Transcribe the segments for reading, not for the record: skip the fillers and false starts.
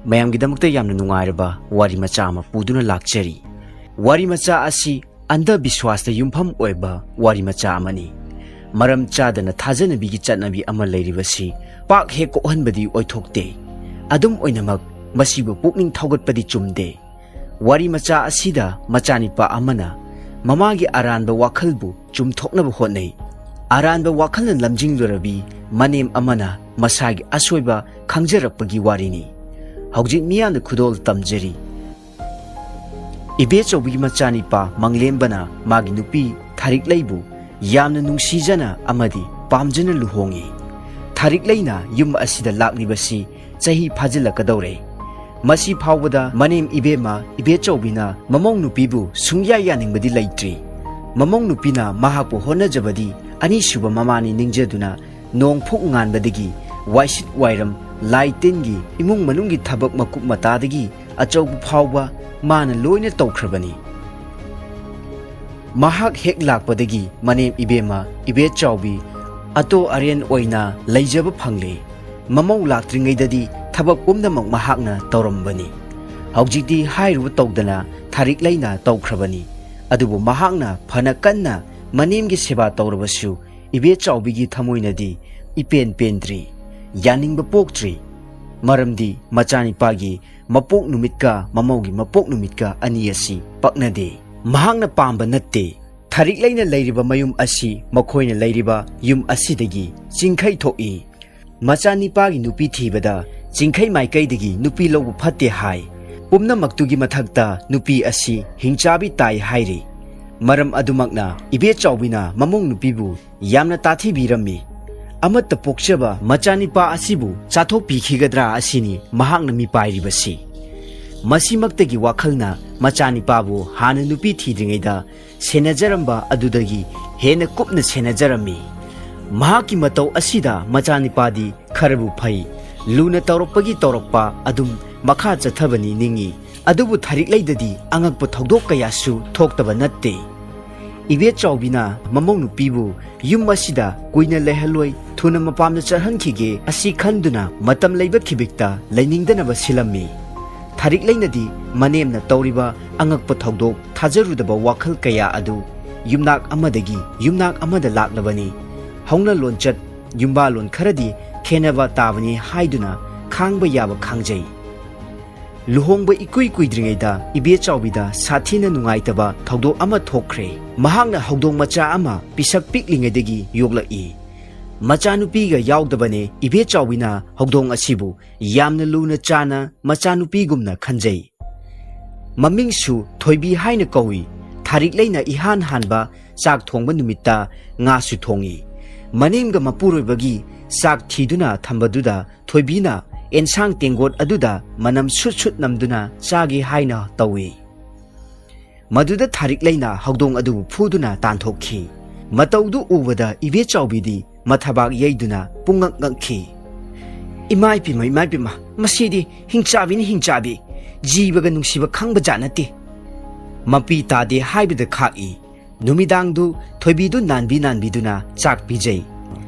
ꯃꯌꯥꯝꯒꯤꯗꯃꯛꯇ ꯌꯥꯝꯅ ꯅꯨꯡꯉꯥꯏꯔꯕ ꯋꯥꯔꯤ ꯃꯆꯥ ꯑꯃ ꯄꯨꯗꯨꯅ ꯂꯥꯛꯆꯔꯤ꯫ ꯋꯥꯔꯤ ꯃꯆꯥ ꯑꯁꯤ ꯑꯟꯙꯕꯤꯁ꯭ꯋꯥꯁꯇ ꯌꯨꯝꯐꯝ ꯑꯣꯏꯕ ꯋꯥꯔꯤ ꯃꯆꯥ ꯑꯃꯅꯤ꯫ ꯃꯔꯝ ꯆꯥꯗꯅ ꯊꯥꯖꯅꯕꯤꯒꯤ ꯆꯠꯅꯕꯤ ꯑꯃ ꯂꯩꯔꯤꯕꯁꯤ ꯄꯥꯛ ꯍꯦꯛ ꯀꯣꯛꯍꯟꯕꯗꯤ ꯑꯣꯏꯊꯣꯛꯇꯦ꯫ ꯑꯗꯨꯝ ꯑꯣꯏꯅꯃꯛ ꯃꯁꯤꯕꯨ ꯄꯨꯛꯅꯤꯡ ꯊꯧꯒꯠꯄꯗꯤ ꯆꯨꯝꯗꯦ꯫ ꯋꯥꯔꯤ ꯃꯆꯥ ꯑꯁꯤꯗ ꯃꯆꯥꯅꯤꯄꯥ ꯑꯃꯅ ꯃꯃꯥꯒꯤ ꯑꯔꯥꯟꯕ ꯋꯥꯈꯜꯕꯨ ꯆꯨꯝꯊꯣꯛꯅꯕ ꯍꯣꯠꯅꯩ꯫ ꯑꯔꯥꯟꯕ ꯋꯥꯈꯜꯅ ꯂꯝꯖꯤꯡꯂꯨꯔꯕꯤ ꯃꯅꯦꯝ ꯑꯃꯅ ꯃꯁꯥꯒꯤ ꯑꯁꯣꯏꯕ ꯈꯪꯖꯔꯛꯄꯒꯤ ꯋꯥꯔꯤꯅꯤ꯫ ꯍꯧꯖꯤꯛ ꯃꯤꯌꯥꯝꯅ ꯈꯨꯗꯣꯜ ꯇꯝꯖꯔꯤ꯫ ꯏꯕꯦꯆꯧꯕꯤꯒꯤ ꯃꯆꯥꯅꯤꯄꯥ ꯃꯪꯂꯦꯝꯕꯅ ꯃꯥꯒꯤ ꯅꯨꯄꯤ ꯊꯥꯔꯤꯛꯂꯩꯕꯨ ꯌꯥꯝꯅ ꯅꯨꯡꯁꯤꯖꯅ ꯑꯃꯗꯤ ꯄꯥꯝꯖꯅ ꯂꯨꯍꯣꯡꯉꯤ꯫ ꯊꯥꯔꯤꯛꯂꯩꯅ ꯌꯨꯝ ꯑꯁꯤꯗ ꯂꯥꯛꯂꯤꯕꯁꯤ ꯆꯍꯤ ꯐꯥꯖꯤꯜꯂꯛꯀꯗꯧꯔꯦ꯫ ꯃꯁꯤ ꯐꯥꯎꯕꯗ ꯃꯅꯦꯝ ꯏꯕꯦꯝꯃ ꯏꯕꯦꯆꯧꯕꯤꯅ ꯃꯃꯧ ꯅꯨꯄꯤꯕꯨ ꯁꯨꯡꯌꯥ ꯌꯥꯅꯤꯡꯕꯗꯤ ꯂꯩꯇ꯭ꯔꯤ꯫ ꯃꯃꯧ ꯅꯨꯄꯤꯅ ꯃꯍꯥꯛꯄꯨ ꯍꯣꯠꯅꯖꯕꯗꯤ ꯑꯅꯤꯁꯨꯕ ꯃꯃꯥꯅꯤ ꯅꯤꯡꯖꯗꯨꯅ ꯅꯣꯡꯐꯨꯛ ꯉꯥꯟꯕꯗꯒꯤ ꯋꯥꯏꯁꯤꯠ ꯋꯥꯏꯔꯝ ꯂꯥꯏ ꯇꯤꯟꯒꯤ ꯏꯃꯨꯡ ꯃꯅꯨꯡꯒꯤ ꯊꯕꯛ ꯃꯀꯨꯞ ꯃꯇꯥꯗꯒꯤ ꯑꯆꯧꯕ ꯐꯥꯎꯕ ꯃꯥꯅ ꯂꯣꯏꯅ ꯇꯧꯈ꯭ꯔꯕꯅꯤ꯫ ꯃꯍꯥꯛ ꯍꯦꯛ ꯂꯥꯛꯄꯗꯒꯤ ꯃꯅꯦꯝ ꯏꯕꯦꯝꯃ ꯏꯕꯦꯆꯧꯕꯤ ꯑꯇꯣ ꯑꯔꯦꯟ ꯑꯣꯏꯅ ꯂꯩꯖꯕ ꯐꯪꯂꯦ꯫ ꯃꯃꯧ ꯂꯥꯛꯇ꯭ꯔꯤꯉꯩꯗꯗꯤ ꯊꯕꯛ ꯄꯨꯝꯅꯃꯛ ꯃꯍꯥꯛꯅ ꯇꯧꯔꯝꯕꯅꯤ꯫ ꯍꯧꯖꯤꯛꯇꯤ ꯍꯥꯏꯔꯨꯕ ꯇꯧꯗꯅ ꯊꯥꯔꯤꯛꯂꯩꯅ ꯇꯧꯈ꯭ꯔꯕꯅꯤ꯫ ꯑꯗꯨꯕꯨ ꯃꯍꯥꯛꯅ ꯐꯅ ꯀꯟꯅ ꯃꯅꯦꯝꯒꯤ ꯁꯦꯕꯥ ꯇꯧꯔꯕꯁꯨ ꯏꯕꯦꯆꯧꯕꯤꯒꯤ ꯊꯃꯣꯏꯅꯗꯤ ꯏꯄꯦꯟ ꯄꯦꯟꯗ꯭ꯔꯤ, ꯌꯥꯅꯤꯡꯕ ꯄꯣꯛꯇ꯭ꯔꯤ꯫ ꯃꯔꯝꯗꯤ ꯃꯆꯥꯅꯤꯄꯥꯒꯤ ꯃꯄꯣꯛ ꯅꯨꯃꯤꯠꯀ ꯃꯃꯧꯒꯤ ꯃꯄꯣꯛ ꯅꯨꯃꯤꯠꯀ ꯑꯅꯤ ꯑꯁꯤ ꯄꯛꯅꯗꯦ꯫ ꯃꯍꯥꯛꯅ ꯄꯥꯝꯕ ꯅꯠꯇꯦ꯫ ꯊꯥꯔꯤꯛꯂꯩꯅ ꯂꯩꯔꯤꯕ ꯃꯌꯨꯝ ꯑꯁꯤ ꯃꯈꯣꯏꯅ ꯂꯩꯔꯤꯕ ꯌꯨꯝ ꯑꯁꯤꯗꯒꯤ ꯆꯤꯡꯈꯩ ꯊꯣꯛꯏ꯫ ꯃꯆꯥꯅꯤꯄꯥꯒꯤ ꯅꯨꯄꯤ ꯊꯤꯕꯗ ꯆꯤꯡꯈꯩ ꯃꯥꯏꯀꯩꯗꯒꯤ ꯅꯨꯄꯤ ꯂꯧꯕ ꯐꯠꯇꯦ ꯍꯥꯏ꯫ ꯄꯨꯝꯅꯃꯛꯇꯨꯒꯤ ꯃꯊꯛꯇ ꯅꯨꯄꯤ ꯑꯁꯤ ꯍꯤꯡꯆꯥꯕꯤ ꯇꯥꯏ ꯍꯥꯏꯔꯤ꯫ ꯃꯔꯝ ꯑꯗꯨꯃꯛꯅ ꯏꯕꯦꯆꯧꯕꯤꯅ ꯃꯃꯧ ꯅꯨꯄꯤꯕꯨ ꯌꯥꯝꯅ ꯇꯥꯊꯤꯕꯤꯔꯝꯃꯤ꯫ ꯑꯃꯠꯇ ꯄꯣꯛꯆꯕ ꯃꯆꯥꯅꯤꯄꯥ ꯑꯁꯤꯕꯨ ꯆꯥꯊꯣꯛꯄꯤꯈꯤꯒꯗ꯭ꯔꯥ ꯑꯁꯤꯅꯤ ꯃꯍꯥꯛꯅ ꯃꯤꯄꯥꯏꯔꯤꯕꯁꯤ꯫ ꯃꯁꯤꯃꯛꯇꯒꯤ ꯋꯥꯈꯜꯅ ꯃꯆꯥꯅꯤꯄꯥꯕꯨ ꯍꯥꯟꯅ ꯅꯨꯄꯤ ꯊꯤꯗ꯭ꯔꯤꯉꯩꯗ ꯁꯦꯟꯅꯖꯔꯝꯕ ꯑꯗꯨꯗꯒꯤ ꯍꯦꯟꯅ ꯀꯨꯞꯅ ꯁꯦꯟꯅꯖꯔꯝꯃꯤ꯫ ꯃꯍꯥꯛꯀꯤ ꯃꯇꯧ ꯑꯁꯤꯗ ꯃꯆꯥꯅꯤꯄꯥꯗꯤ ꯈꯔꯕꯨ ꯐꯩ, ꯂꯨꯅ ꯇꯧꯔꯛꯄꯒꯤ ꯇꯧꯔꯛꯄ ꯑꯗꯨꯝ ꯃꯈꯥ ꯆꯠꯊꯕꯅꯤ ꯅꯤꯡꯉꯤ꯫ ꯑꯗꯨꯕꯨ ꯊꯥꯔꯤꯛꯂꯩꯗꯗꯤ ꯑꯉꯛꯄ ꯊꯧꯗꯣꯛ ꯀꯌꯥꯁꯨ ꯊꯣꯛꯇꯕ ꯅꯠꯇꯦ꯫ ꯏꯕꯦꯆꯧꯕꯤꯅ ꯃꯃꯧ ꯅꯨꯄꯤꯕꯨ ꯌꯨꯝ ꯑꯁꯤꯗ ꯀꯨꯏꯅ ꯂꯩꯍꯜꯂꯣꯏ, ꯊꯨꯅ ꯃꯄꯥꯝꯗ ꯆꯠꯍꯟꯈꯤꯒꯦ ꯑꯁꯤ ꯈꯟꯗꯨꯅ ꯃꯇꯝ ꯂꯩꯕ ꯈꯤꯕꯤꯛꯇ ꯂꯩꯅꯤꯡꯗꯅꯕ ꯁꯤꯜꯂꯝꯃꯤ꯫ ꯊꯥꯔꯤꯛꯂꯩꯅꯗꯤ ꯃꯅꯦꯝꯅ ꯇꯧꯔꯤꯕ ꯑꯉꯛꯄ ꯊꯧꯗꯣꯛ, ꯊꯥꯖꯔꯨꯗꯕ ꯋꯥꯈꯜ ꯀꯌꯥ ꯑꯗꯨ ꯌꯨꯝꯅꯥꯛ ꯑꯃꯗꯒꯤ ꯌꯨꯝꯅꯥꯛ ꯑꯃꯗ ꯂꯥꯛꯂꯕꯅꯤ꯫ ꯍꯧꯅ ꯂꯣꯟꯆꯠ ꯌꯨꯝꯕꯥꯂꯣꯟ ꯈꯔꯗꯤ ꯈꯦꯟꯅꯕ ꯇꯥꯕꯅꯤ ꯍꯥꯏꯗꯨꯅ ꯈꯥꯡꯕ ꯌꯥꯕ ꯈꯥꯡꯖꯩ꯫ ꯂꯨꯍꯣꯡꯕ ꯏꯀꯨꯏ ꯀꯨꯏꯗ꯭ꯔꯤꯉꯩꯗ ꯏꯕꯦꯆꯧꯕꯤꯗ ꯁꯥꯊꯤꯅ ꯅꯨꯡꯉꯥꯏꯇꯕ ꯊꯧꯗꯣꯛ ꯑꯃ ꯊꯣꯛꯈ꯭ꯔꯦ꯫ ꯃꯍꯥꯛꯅ ꯍꯧꯗꯣꯡ ꯃꯆꯥ ꯑꯃ ꯄꯤꯁꯛ ꯄꯤꯛꯂꯤꯉꯩꯗꯒꯤ ꯌꯣꯛꯂꯛꯏ꯫ ꯃꯆꯥꯅꯨꯄꯤꯒ ꯌꯥꯎꯗꯕꯅꯦ ꯏꯕꯦꯆꯧꯕꯤꯅ ꯍꯧꯗꯣꯡ ꯑꯁꯤꯕꯨ ꯌꯥꯝꯅ ꯂꯨꯅ ꯆꯥꯅ ꯃꯆꯥꯅꯨꯄꯤꯒꯨꯝꯅ ꯈꯟꯖꯩ꯫ ꯃꯃꯤꯡꯁꯨ ꯊꯣꯏꯕꯤ ꯍꯥꯏꯅ ꯀꯧꯏ꯫ ꯊꯥꯔꯤꯛꯂꯩꯅ ꯏꯍꯥꯟ ꯍꯥꯟꯕ ꯆꯥꯛ ꯊꯣꯡꯕ ꯅꯨꯃꯤꯠꯇ ꯉꯥꯁꯨ ꯊꯣꯡꯏ꯫ ꯃꯅꯦꯝꯒ ꯃꯄꯨꯔꯣꯏꯕꯒꯤ ꯆꯥꯛ ꯊꯤꯗꯨꯅ ꯊꯝꯕꯗꯨꯗ ꯊꯣꯏꯕꯤꯅ ꯑꯦꯟꯁꯥꯡ ꯇꯦꯡꯒꯣꯠ ꯑꯗꯨꯗ ꯃꯅꯝ ꯁꯨꯠ ꯁꯨꯠ ꯅꯝꯗꯨꯅ ꯆꯥꯒꯦ ꯍꯥꯏꯅ ꯇꯧꯏ꯫ ꯃꯗꯨꯗ ꯊꯥꯔꯤꯛꯂꯩꯅ ꯍꯧꯗꯣꯡ ꯑꯗꯨꯕꯨ ꯐꯨꯗꯨꯅ ꯇꯥꯟꯊꯣꯛꯈꯤ꯫ ꯃꯇꯧꯗꯨ ꯎꯕꯗ ꯏꯕꯦꯆꯧꯕꯤꯗꯤ ꯃꯊꯕꯥꯛ ꯌꯩꯗꯨꯅ ꯄꯨꯡꯉꯛ ꯉꯛꯈꯤ꯫ ꯏꯃꯥꯏꯄꯦꯝꯃ, ꯃꯁꯤꯗꯤ ꯍꯤꯡꯆꯥꯕꯤꯅꯤ ꯍꯤꯡꯆꯥꯕꯤ, ꯖꯤꯕꯒ ꯅꯨꯡꯁꯤꯕ ꯈꯪꯕꯖꯥꯠ ꯅꯠꯇꯦ꯫ ꯃꯄꯤ ꯇꯥꯗꯦ ꯍꯥꯏꯕꯗ ꯈꯥꯛꯏ꯫ ꯅꯨꯃꯤꯗꯥꯡꯗꯨ ꯊꯣꯏꯕꯤꯗꯨ ꯅꯥꯟꯕꯤꯗꯨꯅ ꯆꯥꯛ ꯄꯤꯖꯩ꯫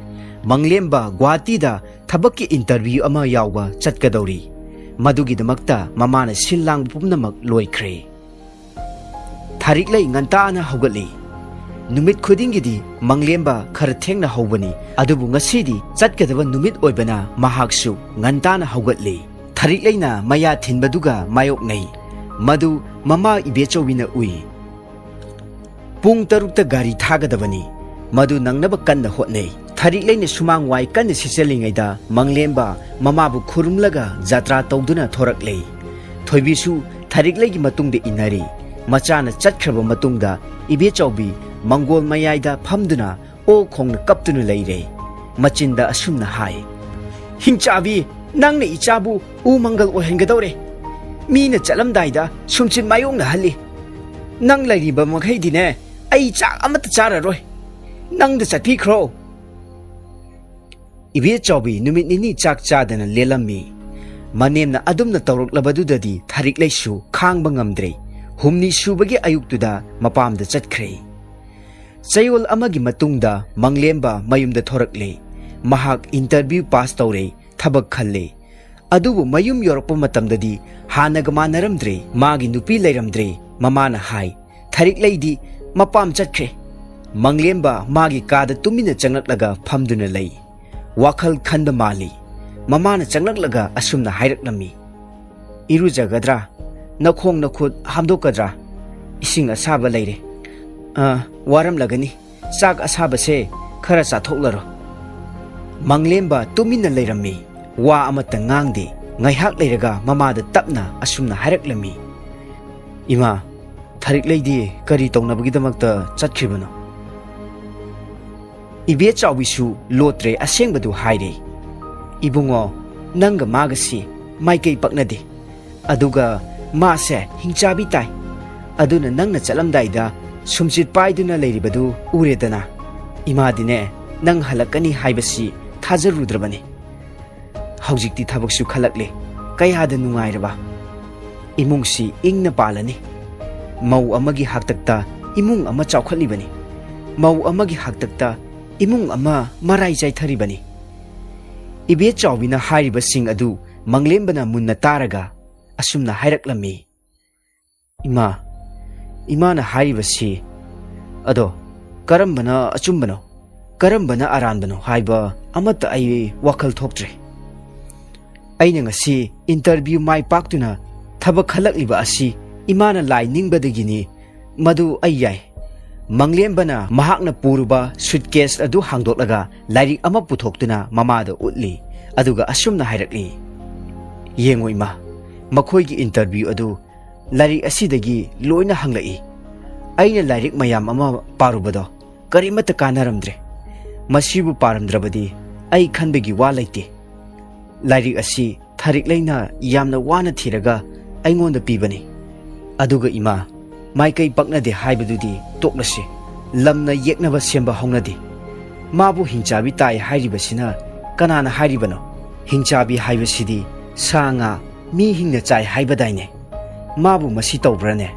ꯃꯪꯂꯦꯝꯕ ꯒꯨꯋꯥꯍꯥꯇꯤꯗ ꯊꯕꯛꯀꯤ ꯏꯟꯇꯔꯚ꯭ꯌꯨ ꯑꯃ ꯌꯥꯎꯕ ꯆꯠꯀꯗꯧꯔꯤ꯫ ꯃꯗꯨꯒꯤꯗꯃꯛꯇ ꯃꯃꯥꯅ ꯁꯤꯜ ꯂꯥꯡꯕ ꯄꯨꯝꯅꯃꯛ ꯂꯣꯏꯈ꯭ꯔꯦ꯫ ꯊꯥꯔꯤꯛꯂꯩ ꯉꯟꯇꯥꯅ ꯍꯧꯒꯠꯂꯤ꯫ ꯅꯨꯃꯤꯠ ꯈꯨꯗꯤꯡꯒꯤꯗꯤ ꯃꯪꯂꯦꯝꯕ ꯈꯔ ꯊꯦꯡꯅ ꯍꯧꯕꯅꯤ, ꯑꯗꯨꯕꯨ ꯉꯁꯤꯗꯤ ꯆꯠꯀꯗꯕ ꯅꯨꯃꯤꯠ ꯑꯣꯏꯕꯅ ꯃꯍꯥꯛꯁꯨ ꯉꯟꯇꯥꯅ ꯍꯧꯒꯠꯂꯤ꯫ ꯊꯥꯔꯤꯛꯂꯩꯅ ꯃꯌꯥ ꯊꯤꯟꯕꯗꯨꯒ ꯃꯥꯌꯣꯛꯅꯩ꯫ ꯃꯗꯨ ꯃꯃꯥ ꯏꯕꯦꯆꯧꯕꯤꯅ ꯎꯏ꯫ ꯄꯨꯡ 6ꯇ ꯒꯥꯔꯤ ꯊꯥꯒꯗꯕꯅꯤ꯫ ꯃꯗꯨ ꯅꯪꯅꯕ ꯀꯟꯅ ꯍꯣꯠꯅꯩ꯫ ꯊꯥꯔꯤꯛꯂꯩꯅ ꯁꯨꯃꯥꯡ ꯋꯥꯏ ꯀꯟꯅ ꯁꯤꯠꯆꯜꯂꯤꯉꯩꯗ ꯃꯪꯂꯦꯝꯕ ꯃꯃꯥꯕꯨ ꯈꯨꯔꯨꯝꯂꯒ ꯖꯇ꯭ꯔꯥ ꯇꯧꯗꯨꯅ ꯊꯣꯔꯛꯂꯦ꯫ ꯊꯣꯏꯕꯤꯁꯨ ꯊꯥꯔꯤꯛꯂꯩꯒꯤ ꯃꯇꯨꯡꯗ ꯏꯟꯅꯔꯤ꯫ ꯃꯆꯥꯅ ꯆꯠꯈ꯭ꯔꯕ ꯃꯇꯨꯡꯗ ꯏꯕꯦꯆꯧꯕꯤ ꯃꯪꯒꯣꯜ ꯃꯌꯥꯏꯗ ꯐꯝꯗꯨꯅ ꯑꯣ ꯈꯣꯡꯅ ꯀꯞꯇꯨꯅ ꯂꯩꯔꯦ꯫ ꯃꯆꯤꯟꯗ ꯑꯁꯨꯝꯅ ꯍꯥꯏ: ꯍꯤꯡꯆꯥꯕꯤ, ꯅꯪꯅ ꯏꯆꯥꯕꯨ ꯎ ꯃꯪꯒꯜ ꯑꯣꯏꯍꯟꯒꯗꯧꯔꯦ꯫ ꯃꯤꯅ ꯆꯠꯂꯝꯗꯥꯏꯗ ꯁꯨꯝꯆꯤꯠ ꯃꯥꯌꯣꯛꯅꯍꯜꯂꯤ꯫ ꯅꯪ ꯂꯩꯔꯤꯕ ꯃꯈꯩꯗꯤꯅꯦ ꯑꯩ ꯆꯥꯛ ꯑꯃꯠꯇ ꯆꯥꯔꯔꯣꯏ꯫ ꯅꯪꯗ ꯆꯠꯄꯤꯈ꯭ꯔꯣ꯫ ꯏꯕꯦꯆꯧꯕꯤ ꯅꯨꯃꯤꯠ ꯅꯤꯅꯤ ꯆꯥꯛ ꯆꯥꯗꯅ ꯂꯦꯜꯂꯝꯃꯤ꯫ ꯃꯅꯦꯝꯅ ꯑꯗꯨꯝꯅ ꯇꯧꯔꯛꯂꯕꯗꯨꯗꯗꯤ ꯊꯥꯔꯤꯛꯂꯩꯁꯨ ꯈꯥꯡꯕ ꯉꯝꯗ꯭ꯔꯦ꯫ ꯍꯨꯝꯅꯤ ꯁꯨꯕꯒꯤ ꯑꯌꯨꯛꯇꯨꯗ ꯃꯄꯥꯝꯗ ꯆꯠꯈ꯭ꯔꯦ꯫ ꯆꯌꯣꯜ ꯑꯃꯒꯤ ꯃꯇꯨꯡꯗ ꯃꯪꯂꯦꯝꯕ ꯃꯌꯨꯝꯗ ꯊꯣꯔꯛꯂꯦ꯫ ꯃꯍꯥꯛ ꯏꯟꯇꯔꯚ꯭ꯌꯨ ꯄꯥꯁ ꯇꯧꯔꯦ, ꯊꯕꯛ ꯈꯜꯂꯦ꯫ ꯑꯗꯨꯕꯨ ꯃꯌꯨꯝ ꯌꯧꯔꯛꯄ ꯃꯇꯝꯗꯗꯤ ꯍꯥꯟꯅꯒ ꯃꯥꯟꯅꯔꯝꯗ꯭ꯔꯦ ꯃꯥꯒꯤ ꯅꯨꯄꯤ ꯂꯩꯔꯝꯗ꯭ꯔꯦ ꯃꯃꯥꯅ ꯍꯥꯏ ꯊꯥꯔꯤꯛꯂꯩꯗꯤ ꯃꯄꯥꯝ ꯆꯠꯈ꯭ꯔꯦ ꯃꯪꯂꯦꯝꯕ ꯃꯥꯒꯤ ꯀꯥꯗ ꯇꯨꯃꯤꯟꯅ ꯆꯪꯂꯛꯂꯒ ꯐꯝꯗꯨꯅ ꯂꯩ ꯋꯥꯈꯜ ꯈꯟꯕ ꯃꯥꯜꯂꯤ ꯃꯃꯥꯅ ꯆꯪꯂꯛꯂꯒ ꯑꯁꯨꯝꯅ ꯍꯥꯏꯔꯛꯂꯝꯃꯤ ꯏꯔꯨꯖꯒꯗ꯭ꯔꯥ ꯅꯈꯣꯡ ꯅꯈꯨꯠ ꯍꯥꯝꯗꯣꯛꯀꯗ꯭ꯔꯥ ꯏꯁꯤꯡ ꯑꯁꯥꯕ ꯂꯩꯔꯦ ꯋꯥꯔꯝꯂꯒꯅꯤ ꯆꯥꯛ ꯑꯁꯥꯕꯁꯦ ꯈꯔ ꯆꯥꯊꯣꯛꯂꯔꯣ ꯃꯪꯂꯦꯝꯕ ꯇꯨꯃꯤꯟꯅ ꯂꯩꯔꯝꯃꯤ ꯋꯥ ꯑꯃꯠꯇ ꯉꯥꯡꯗꯦ ꯉꯥꯏꯍꯥꯛ ꯂꯩꯔꯒ ꯃꯃꯥꯗ ꯇꯞꯅ ꯑꯁꯨꯝꯅ ꯍꯥꯏꯔꯛꯂꯝꯃꯤ ꯏꯃꯥ ꯊꯥꯔꯤꯛꯂꯩꯗꯤ ꯀꯔꯤ ꯇꯧꯅꯕꯒꯤꯗꯃꯛꯇ ꯆꯠꯈ꯭ꯔꯤꯕꯅꯣ ꯏꯕꯦꯆꯥꯎꯕꯤꯁꯨ ꯂꯣꯠꯇ꯭ꯔꯦ ꯑꯁꯦꯡꯕꯗꯨ ꯍꯥꯏꯔꯦ ꯏꯕꯨꯡꯉꯣ ꯅꯪꯒ ꯃꯥꯒꯁꯤ ꯃꯥꯏꯀꯩ ꯄꯛꯅꯗꯦ ꯑꯗꯨꯒ ꯃꯥꯁꯦ ꯍꯤꯡꯆꯥꯕꯤ ꯇꯥꯏ ꯑꯗꯨꯅ ꯅꯪꯅ ꯆꯠꯂꯝꯗꯥꯏꯗ ꯁꯨꯝꯆꯤꯠ ꯄꯥꯏꯗꯨꯅ ꯂꯩꯔꯤꯕꯗꯨ ꯎꯔꯦꯗꯅ ꯏꯃꯥꯗꯤꯅꯦ ꯅꯪ ꯍꯜꯂꯛꯀꯅꯤ ꯍꯥꯏꯕꯁꯤ ꯊꯥꯖꯔꯨꯗ꯭ꯔꯕꯅꯤ ꯍꯧꯖꯤꯛꯇꯤ ꯊꯕꯛꯁꯨ ꯈꯜꯂꯛꯂꯦ ꯀꯌꯥꯗ ꯅꯨꯡꯉꯥꯏꯔꯕ ꯏꯃꯨꯡꯁꯤ ꯏꯪꯅ ꯄꯥꯜꯂꯅꯤ ꯃꯧ ꯑꯃꯒꯤ ꯍꯥꯛꯇꯛꯇ ꯏꯃꯨꯡ ꯑꯃ ꯆꯥꯎꯈꯠꯂꯤꯕꯅꯤ ꯃꯧ ꯑꯃꯒꯤ ꯍꯥꯛꯇꯛꯇ ꯏꯃꯨꯡ ꯑꯃ ꯃꯔꯥꯏ ꯆꯥꯏꯊꯔꯤꯕꯅꯤ ꯏꯕꯦꯆꯥꯎꯕꯤꯅ ꯍꯥꯏꯔꯤꯕꯁꯤꯡ ꯑꯗꯨ ꯃꯪꯂꯦꯝꯕꯅ ꯃꯨꯟꯅ ꯇꯥꯔꯒ ꯑꯁꯨꯝꯅ ꯍꯥꯏꯔꯛꯂꯝꯃꯤ ꯏꯃꯥꯅ ꯍꯥꯏꯔꯤꯕꯁꯤ ꯑꯗꯣ ꯀꯔꯝꯕꯅ ꯑꯆꯨꯝꯕꯅꯣ ꯀꯔꯝꯕꯅ ꯑꯔꯥꯟꯕꯅꯣ ꯍꯥꯏꯕ ꯑꯃꯠꯇ ꯑꯩ ꯋꯥꯈꯜ ꯊꯣꯛꯇ꯭ꯔꯦ ꯑꯩꯅ ꯉꯁꯤ ꯏꯟꯇꯔꯚ꯭ꯌꯨ ꯃꯥꯏ ꯄꯥꯛꯇꯨꯅ ꯊꯕꯛ ꯈꯜꯂꯛꯂꯤꯕ ꯑꯁꯤ ꯏꯃꯥꯅ ꯂꯥꯏ ꯅꯤꯡꯕꯗꯒꯤꯅꯤ ꯃꯗꯨ ꯑꯩ ꯌꯥꯏ ꯃꯪꯂꯦꯝꯕꯅ ꯃꯍꯥꯛꯅ ꯄꯨꯔꯨꯕ ꯁꯨꯠꯀꯦꯁ ꯑꯗꯨ ꯍꯥꯡꯗꯣꯛꯂꯒ ꯂꯥꯏꯔꯤꯛ ꯑꯃ ꯄꯨꯊꯣꯛꯇꯨꯅ ꯃꯃꯥꯗ ꯎꯠꯂꯤ ꯑꯗꯨꯒ ꯑꯁꯨꯝꯅ ꯍꯥꯏꯔꯛꯂꯤ ꯌꯦꯡꯉꯨ ꯏꯃꯥ ꯃꯈꯣꯏꯒꯤ ꯏꯟꯇꯔꯚ꯭ꯌꯨ ꯑꯗꯨ ꯂꯥꯏꯔꯤꯛ ꯑꯁꯤꯗꯒꯤ ꯂꯣꯏꯅ ꯍꯪꯂꯛꯏ ꯑꯩꯅ ꯂꯥꯏꯔꯤꯛ ꯃꯌꯥꯝ ꯑꯃ ꯄꯥꯔꯨꯕꯗꯣ ꯀꯔꯤꯃꯠꯇ ꯀꯥꯟꯅꯔꯝꯗ꯭ꯔꯦ ꯃꯁꯤꯕꯨ ꯄꯥꯔꯝꯗ꯭ꯔꯕꯗꯤ ꯑꯩ ꯈꯟꯕꯒꯤ ꯋꯥ ꯂꯩꯇꯦ ꯂꯥꯏꯔꯤꯛ ꯑꯁꯤ ꯊꯥꯔꯤꯛꯂꯩꯅ ꯌꯥꯝꯅ ꯋꯥꯅ ꯊꯤꯔꯒ ꯑꯩꯉꯣꯟꯗ ꯄꯤꯕꯅꯤ ꯑꯗꯨꯒ ꯏꯃꯥ ꯃꯥꯏꯀꯩ ꯄꯛꯅꯗꯦ ꯍꯥꯏꯕꯗꯨꯗꯤ ꯇꯣꯛꯂꯁꯤ ꯂꯝꯅ ꯌꯦꯛꯅꯕ ꯁꯦꯝꯕ ꯍꯧꯅꯗꯦ ꯃꯥꯕꯨ ꯍꯤꯡꯆꯥꯕꯤ ꯇꯥꯏ ꯍꯥꯏꯔꯤꯕꯁꯤꯅ ꯀꯅꯥꯅ ꯍꯥꯏꯔꯤꯕꯅꯣ ꯍꯤꯡꯆꯥꯕꯤ ꯍꯥꯏꯕꯁꯤꯗꯤ ꯁꯥ ꯉꯥ ꯃꯤ ꯍꯤꯡꯅ ꯆꯥꯏ ꯍꯥꯏꯕꯗꯥꯏꯅꯦ ꯃꯥꯕꯨ ꯃꯁꯤ ꯇꯧꯕ꯭ꯔꯅꯦ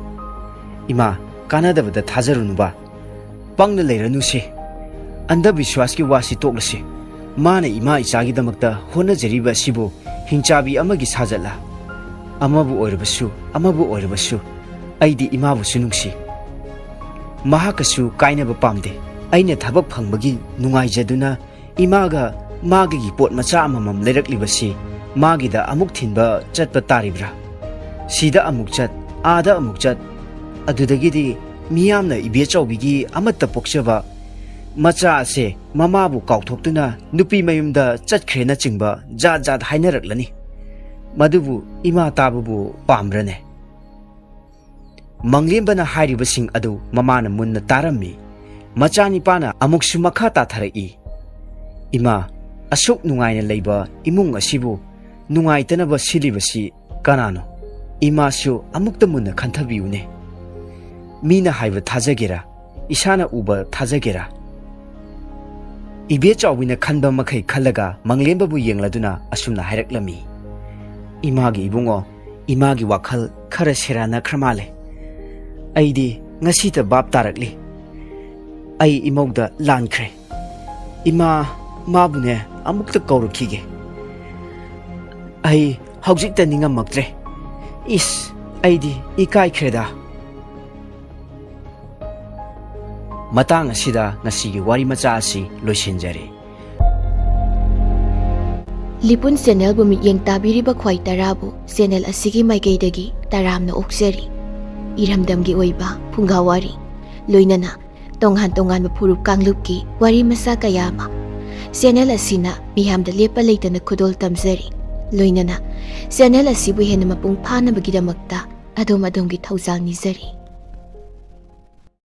ꯏꯃꯥ ꯀꯥꯟꯅꯗꯕꯗ ꯊꯥꯖꯔꯨꯅꯨꯕ ꯄꯪꯅ ꯂꯩꯔꯅꯨꯁꯤ ꯑꯟꯙꯕꯤꯁ꯭ꯋꯥꯁꯀꯤ ꯋꯥꯁꯤ ꯇꯣꯛꯂꯁꯤ ꯃꯥꯅ ꯏꯃꯥ ꯏꯆꯥꯒꯤꯗꯃꯛꯇ ꯍꯣꯠꯅꯖꯔꯤꯕ ꯑꯁꯤꯕꯨ ꯍꯤꯡꯆꯥꯕꯤ ꯑꯃꯒꯤ ꯁꯥꯖꯠꯂ ꯑꯃꯕꯨ ꯑꯣꯏꯔꯕꯁꯨ ꯑꯩꯗꯤ ꯏꯃꯥꯕꯨꯁꯨ ꯅꯨꯡꯁꯤ ꯃꯍꯥꯛꯀꯁꯨ ꯀꯥꯏꯅꯕ ꯄꯥꯝꯗꯦ ꯑꯩꯅ ꯊꯕꯛ ꯐꯪꯕꯒꯤ ꯅꯨꯡꯉꯥꯏꯖꯗꯨꯅ ꯏꯃꯥꯒ ꯃꯥꯒꯤ ꯄꯣꯠ ꯃꯆꯥ ꯑꯃꯃꯝ ꯂꯩꯔꯛꯂꯤꯕꯁꯤ ꯃꯥꯒꯤꯗ ꯑꯃꯨꯛ ꯊꯤꯟꯕ ꯆꯠꯄ ꯇꯥꯔꯤꯕ꯭ꯔꯥ ꯁꯤꯗ ꯑꯃꯨꯛ ꯆꯠ ꯑꯥꯗ ꯑꯃꯨꯛ ꯆꯠ ꯑꯗꯨꯗꯒꯤꯗꯤ ꯃꯤꯌꯥꯝꯅ ꯏꯕꯦꯆꯧꯕꯤꯒꯤ ꯑꯃꯠꯇ ꯄꯣꯛꯆꯕ ꯃꯆꯥ ꯑꯁꯦ ꯃꯃꯥꯕꯨ ꯀꯥꯎꯊꯣꯛꯇꯨꯅ ꯅꯨꯄꯤ ꯃꯌꯨꯝꯗ ꯆꯠꯈ꯭ꯔꯦꯅꯆꯤꯡꯕ ꯖꯥꯠ ꯖꯥꯠ ꯍꯥꯏꯅꯔꯛꯂꯅꯤ ꯃꯗꯨꯕꯨ ꯏꯃꯥ ꯇꯥꯕꯕꯨ ꯄꯥꯝꯕ꯭ꯔꯅꯦ ꯃꯪꯂꯦꯝꯕꯅ ꯍꯥꯏꯔꯤꯕꯁꯤꯡ ꯑꯗꯨ ꯃꯃꯥꯅ ꯃꯨꯟꯅ ꯇꯥꯔꯝꯃꯤ ꯃꯆꯥꯅꯤꯄꯥꯅ ꯑꯃꯨꯛꯁꯨ ꯃꯈꯥ ꯇꯥꯊꯔꯛꯏ ꯏꯃꯥ ꯑꯁꯨꯛ ꯅꯨꯡꯉꯥꯏꯅ ꯂꯩꯕ ꯏꯃꯨꯡ ꯑꯁꯤꯕꯨ ꯅꯨꯡꯉꯥꯏꯇꯅꯕ ꯁꯤꯜꯂꯤꯕꯁꯤ ꯀꯅꯥꯅꯣ ꯏꯃꯥꯁꯨ ꯑꯃꯨꯛꯇ ꯃꯨꯟꯅ ꯈꯟꯊꯕꯤꯌꯨꯅꯦ ꯃꯤꯅ ꯍꯥꯏꯕ ꯊꯥꯖꯒꯦꯔꯥ ꯏꯁꯥꯅ ꯎꯕ ꯊꯥꯖꯒꯦꯔꯥ ꯏꯕꯦꯆꯥꯎꯕꯤꯅ ꯈꯟꯕ ꯃꯈꯩ ꯈꯜꯂꯒ ꯃꯪꯂꯦꯝꯕꯕꯨ ꯌꯦꯡꯂꯗꯨꯅ ꯑꯁꯨꯝꯅ ꯍꯥꯏꯔꯛꯂꯝꯃꯤ ꯏꯃꯥꯒꯤ ꯏꯕꯨꯡꯉꯣ ꯏꯃꯥꯒꯤ ꯋꯥꯈꯜ ꯈꯔ ꯁꯦꯔꯥꯟꯅꯈ꯭ꯔ ꯃꯥꯜꯂꯦ ꯑꯩꯗꯤ ꯉꯁꯤꯇ ꯚꯥꯞ ꯇꯥꯔꯛꯂꯤ ꯑꯩ ꯏꯃꯧꯗ ꯂꯥꯟꯈ꯭ꯔꯦ ꯏꯃꯥ ꯃꯥꯕꯨꯅꯦ ꯑꯃꯨꯛꯇ ꯀꯧꯔꯛꯈꯤꯒꯦ ꯑꯩ ꯍꯧꯖꯤꯛꯇ ꯅꯤꯡꯉꯝꯃꯛꯇ꯭ꯔꯦ ꯏꯁ ꯑꯩꯗꯤ ꯏꯀꯥꯏꯈ꯭ꯔꯦꯗ ꯃꯇꯥꯡ ꯑꯁꯤꯗ ꯉꯁꯤꯒꯤ ꯋꯥꯔꯤ ꯃꯆꯥ ꯑꯁꯤ ꯂꯣꯏꯁꯤꯟꯖꯔꯦ ꯂꯤꯄꯨꯟ ꯆꯦꯅꯦꯜꯕꯨ ꯃꯤꯠꯌꯦꯡ ꯇꯥꯕꯤꯔꯤꯕ ꯈ꯭ꯋꯥꯏ ꯇꯔꯥꯕꯨ ꯆꯦꯅꯦꯜ ꯑꯁꯤꯒꯤ ꯃꯥꯏꯀꯩꯗꯒꯤ ꯇꯔꯥꯝꯅ ꯑꯣꯛꯆꯔꯤ ꯏꯔꯝꯗꯝꯒꯤ ꯑꯣꯏꯕ ꯐꯨꯡꯒꯥꯋꯥꯔꯤ ꯂꯣꯏꯅꯅ ꯇꯣꯉꯥꯟ ꯇꯣꯉꯥꯟꯕ ꯐꯨꯔꯨꯞ ꯀꯥꯡꯂꯨꯞꯀꯤ ꯋꯥꯔꯤ ꯃꯆꯥ ꯀꯌꯥ ꯑꯃ ꯆꯦꯅꯦꯜ ꯑꯁꯤꯅ ꯃꯤꯌꯥꯝꯗ ꯂꯦꯞꯄ ꯂꯩꯇꯅ ꯈꯨꯗꯣꯜ ꯇꯝꯖꯔꯤ ꯂꯣꯏꯅꯅ ꯆꯦꯅꯦꯜ ꯑꯁꯤꯕꯨ ꯍꯦꯟꯅ ꯃꯄꯨꯡ ꯐꯥꯅꯕꯒꯤꯗꯃꯛꯇ ꯑꯗꯣꯝꯒꯤ ꯊꯧꯖꯥꯜ ꯅꯤꯖꯔꯤ